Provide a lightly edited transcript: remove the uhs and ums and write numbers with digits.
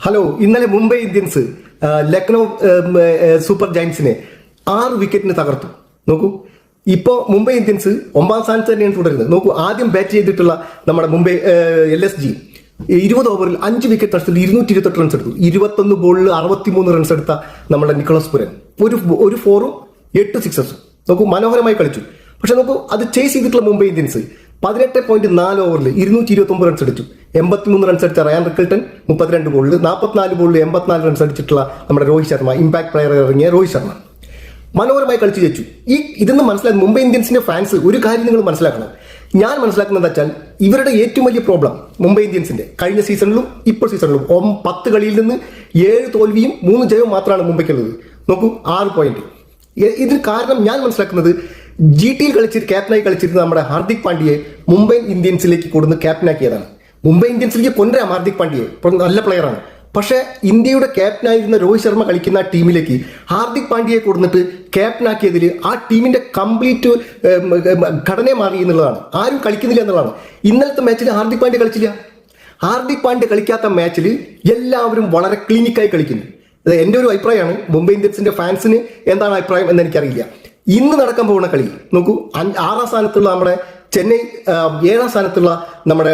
Hello, ഇന്നലെ Mumbai Indians Lucknow super ജയൻസിനെ 6 വിക്കറ്റിന് തകർത്തു. നോക്കൂ, ഇപ്പോൾ മുംബൈ ഇന്ത്യൻസ് 9ാം സ്ഥാനത്ത് തന്നെയാണ് തുടരുന്നത്. നോക്കൂ, ആദ്യം ബാറ്റ് ചെയ്തിട്ടുള്ള നമ്മുടെ മുംബൈ LSG 20 ഓവറിൽ 5 വിക്കറ്റ് നഷ്ടത്തിൽ 228 റൺസ് എടുത്തു. 21 ബോളിൽ 63 റൺസ് എടുത്ത നമ്മുടെ നിക്കോളസ് പുരൻ ഒരു 4ഉം 8 സിക്സസും. നോക്കൂ, മനോഹരമായി കളിച്ചു. പക്ഷെ നോക്കൂ, അത് ചേസ് ചെയ്തിട്ടുള്ള മുംബൈ ഇന്ത്യൻസ് 18.4 ഓവറിൽ 229 റൺസ് അടിച്ചു. 83 റൺസ് അടിച്ച റയാൻ റിക്കിൾട്ടൺ 32 ബോളിൽ, 44 ബോളിൽ 84 റൺസ് അടിച്ചിട്ടുള്ള നമ്മുടെ രോഹിത് ശർമ്മ, ഇമ്പാക്ട് പ്ലെയർ ഇറങ്ങിയ രോഹിത് ശർമ്മ മനോഹരമായി കളിച്ചു ജയിച്ചു. ഇതൊന്നും മനസ്സിലാക്കി മുംബൈ ഇന്ത്യൻസിന്റെ ഫാൻസ് ഒരു കാര്യം നിങ്ങൾ മനസ്സിലാക്കണം. ഞാൻ മനസ്സിലാക്കുന്നത് എന്താ വെച്ചാൽ, ഇവരുടെ ഏറ്റവും വലിയ പ്രോബ്ലം മുംബൈ ഇന്ത്യൻസിന്റെ കഴിഞ്ഞ സീസണിലും ഇപ്പോൾ സീസണിലും 10 കളിയിൽ നിന്ന് 7 തോൽവിയും 3 ജയവും മാത്രമാണ് മുംബൈക്കുള്ളത്. നോക്കൂ, 6 പോയിന്റ്. ഇതിന് കാരണം ഞാൻ മനസ്സിലാക്കുന്നത്, GT ക്യാപ്റ്റനായി കളിച്ചിരുന്ന നമ്മുടെ ഹാർദിക് പാണ്ഡ്യയെ മുംബൈ ഇന്ത്യൻസിലേക്ക് കൊടുന്ന് ക്യാപ്റ്റനാക്കിയതാണ്. മുംബൈ ഇന്ത്യൻസിലേക്ക് കൊണ്ടുവരാം ഹാർദിക് പാണ്ഡ്യയെ, ഇപ്പോൾ നല്ല പ്ലെയറാണ്. പക്ഷേ ഇന്ത്യയുടെ ക്യാപ്റ്റനായിരുന്ന രോഹിത് ശർമ്മ കളിക്കുന്ന ടീമിലേക്ക് ഹാർദിക് പാണ്ഡ്യയെ കൊടുത്തിട്ട് ക്യാപ്റ്റനാക്കിയതിൽ ആ ടീമിന്റെ കംപ്ലീറ്റ് ഘടനയെ മാറി എന്നുള്ളതാണ്. ആരും കളിക്കുന്നില്ല എന്നുള്ളതാണ്. ഇന്നലത്തെ മാച്ചിൽ ഹാർദിക് പാണ്ഡ്യ കളിച്ചില്ല. ഹാർദിക് പാണ്ഡ്യ കളിക്കാത്ത മാച്ചിൽ എല്ലാവരും വളരെ ക്ലിനിക്കായി കളിക്കുന്നു. അത് എൻ്റെ ഒരു അഭിപ്രായമാണ്. മുംബൈ ഇന്ത്യൻസിന്റെ ഫാൻസിന് എന്താണ് അഭിപ്രായം എന്ന് എനിക്കറിയില്ല. ഇന്ന് നടക്കാൻ പോകുന്ന കളി നോക്കൂ, 6ാം സ്ഥാനത്തുള്ള നമ്മുടെ ചെന്നൈ, 7ാം സ്ഥാനത്തുള്ള നമ്മുടെ